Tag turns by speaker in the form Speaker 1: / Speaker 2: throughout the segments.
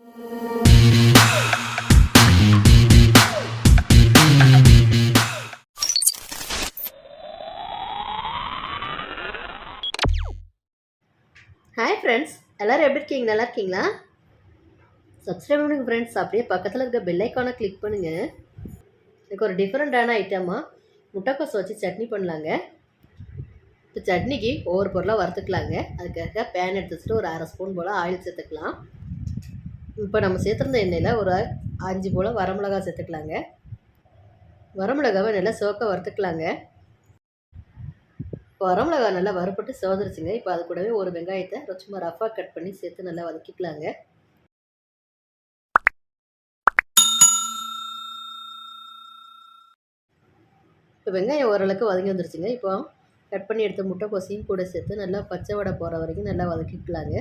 Speaker 1: Hi friends, எல்லோரும் எப்படி இருக்கீங்க? நல்லா இருக்கீங்களா? சப்ஸ்கிரைப் பண்ணுங்கள் ஃப்ரெண்ட்ஸ். அப்படியே பக்கத்தில் இருக்க பெல் ஐக்கானை கிளிக் பண்ணுங்கள். எனக்கு ஒரு டிஃப்ரெண்ட்டான ஐட்டமாக முட்டைக்கோஸ் வச்சு சட்னி பண்ணலாங்க. இப்போ சட்னிக்கு ஒவ்வொரு பொருளாக வறுத்துக்கலாங்க. அதுக்காக பேன் எடுத்து வச்சுட்டு ஒரு 1/2 ஸ்பூன் போல் ஆயில் சேர்த்துக்கலாம். இப்போ நம்ம சேர்த்துருந்த எண்ணெயில் ஒரு 5 போல் வரமிளகா சேர்த்துக்கலாங்க. வரமிளகாவை நல்லா சிவக்க வறுத்துக்கலாங்க. வரமிளகா நல்லா வறுப்பட்டு சிவந்துருச்சுங்க. இப்போ அது கூடவே ஒரு வெங்காயத்தை சும்மா ரஃபாக கட் பண்ணி சேர்த்து நல்லா வதக்கிக்கலாங்க. இப்போ வெங்காயம் ஓரளவுக்கு வதங்கி வந்துருச்சுங்க. இப்போ கட் பண்ணி எடுத்த முட்டைக்கோசையும் கூட சேர்த்து நல்லா பச்சை வடை போகிற வரைக்கும் நல்லா வதக்கிக்கலாங்க.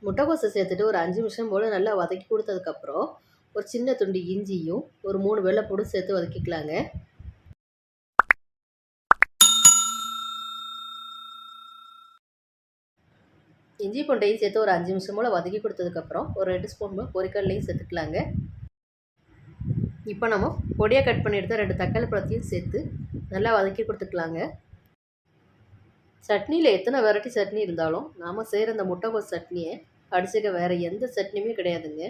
Speaker 1: முட்டைக்கோசை சேர்த்துட்டு ஒரு 5 நிமிஷம் போல் நல்லா வதக்கி கொடுத்ததுக்கப்புறம் ஒரு சின்ன துண்டு இஞ்சியும் ஒரு 3 வெள்ளைப்பூடும் சேர்த்து வதக்கிக்கலாங்க. இஞ்சி பூண்டையும் சேர்த்து ஒரு 5 நிமிஷம் போல் வதக்கி கொடுத்ததுக்கப்புறம் ஒரு 2 ஸ்பூன் போல் பொரிக்கடலையும் சேர்த்துக்கலாங்க. இப்போ நம்ம பொடியாக கட் பண்ணி எடுத்த 2 தக்காளி பழத்தையும் சேர்த்து நல்லா வதக்கி கொடுத்துக்கலாங்க. சட்னியில் எத்தனை வெரைட்டி சட்னி இருந்தாலும் நாம் செய்கிற இந்த முட்டைக்கோஸ் சட்னியை அடிச்சுக்க வேறு எந்த சட்னியுமே கிடையாதுங்க.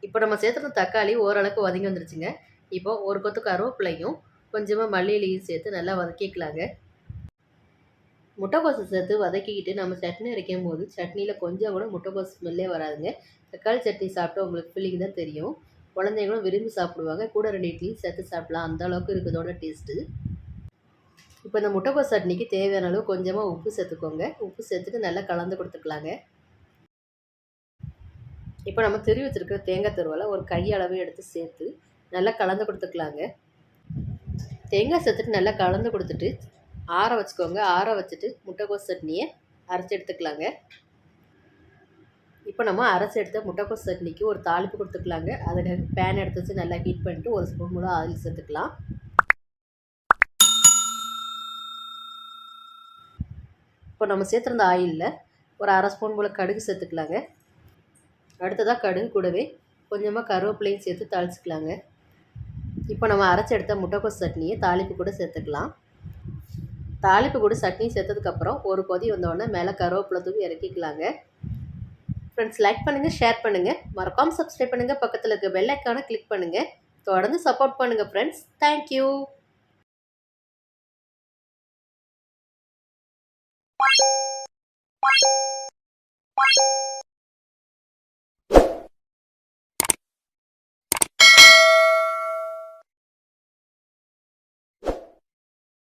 Speaker 1: இப்போ நம்ம சேர்த்துற தக்காளி ஓரளவுக்கு வதங்கி வந்துருச்சுங்க. இப்போ ஒரு கொத்து கருவேப்பிலையும் கொஞ்சமாக மல்லியிலையும் சேர்த்து நல்லா வதக்கிக்கலாங்க. முட்டைக்கோஸை சேர்த்து வதக்கிக்கிட்டு நம்ம சட்னி அரைக்கும் போது சட்னியில் கொஞ்சம் கூட முட்டைக்கோஸ் ஸ்மெல்லே வராதுங்க. தக்காளி சட்னி சாப்பிட்டு உங்களுக்கு ஃபீலிங் தான் தெரியும். குழந்தைங்களும் விரும்பி சாப்பிடுவாங்க. கூட 2 இட்லி சேர்த்து சாப்பிடலாம். அந்த அளவுக்கு இருக்குதோட டேஸ்ட்டு. இப்போ இந்த முட்டைக்கோஸ் சட்னிக்கு தேவையான அளவு கொஞ்சமாக உப்பு சேர்த்துக்கோங்க. உப்பு சேர்த்துட்டு நல்லா கலந்து கொடுத்துக்கலாங்க. இப்போ நம்ம திருவி வச்சுருக்கிற தேங்காய் துருவலை ஒரு கையளவு எடுத்து சேர்த்து நல்லா கலந்து கொடுத்துக்கலாங்க. தேங்காய் சேர்த்துட்டு நல்லா கலந்து கொடுத்துட்டு ஆற வச்சுக்கோங்க. ஆற வச்சுட்டு முட்டைக்கோஸ் சட்னியை அரைச்சி எடுத்துக்கலாங்க. இப்போ நம்ம அரைச்சி எடுத்த முட்டைக்கோஸ் சட்னிக்கு ஒரு தாளிப்பு கொடுத்துக்கலாங்க. அதில் பேன் எடுத்து வச்சு நல்லா ஹீட் பண்ணிட்டு ஒரு ஸ்பூன் போல் ஆயில் சேர்த்துக்கலாம். இப்போ நம்ம சேர்த்துருந்த ஆயிலில் ஒரு 1/2 ஸ்பூன் போல் கடுகு சேர்த்துக்கலாங்க. அடுத்ததாக கடுகு கூடவே கொஞ்சமாக கருவேப்பிலையும் சேர்த்து தாளிச்சிக்கலாங்க. இப்போ நம்ம அரைச்சி எடுத்த முட்டைக்கோஸ் சட்னியை தாளிப்பு கூட சேர்த்துக்கலாம். தாளிப்பு கூட சட்னி சேர்த்ததுக்கப்புறம் ஒரு கொதி வந்தோடனே மேலே கருவேப்பிலை தூவி இறக்கிக்கலாங்க. ஃப்ரெண்ட்ஸ், லைக் பண்ணுங்கள், ஷேர் பண்ணுங்கள், மறக்காமல் சப்ஸ்கிரைப் பண்ணுங்கள், பக்கத்தில் இருக்க பெல் ஐக்கானை கிளிக் பண்ணுங்கள். தொடர்ந்து சப்போர்ட் பண்ணுங்கள் ஃப்ரெண்ட்ஸ். தேங்க்யூ.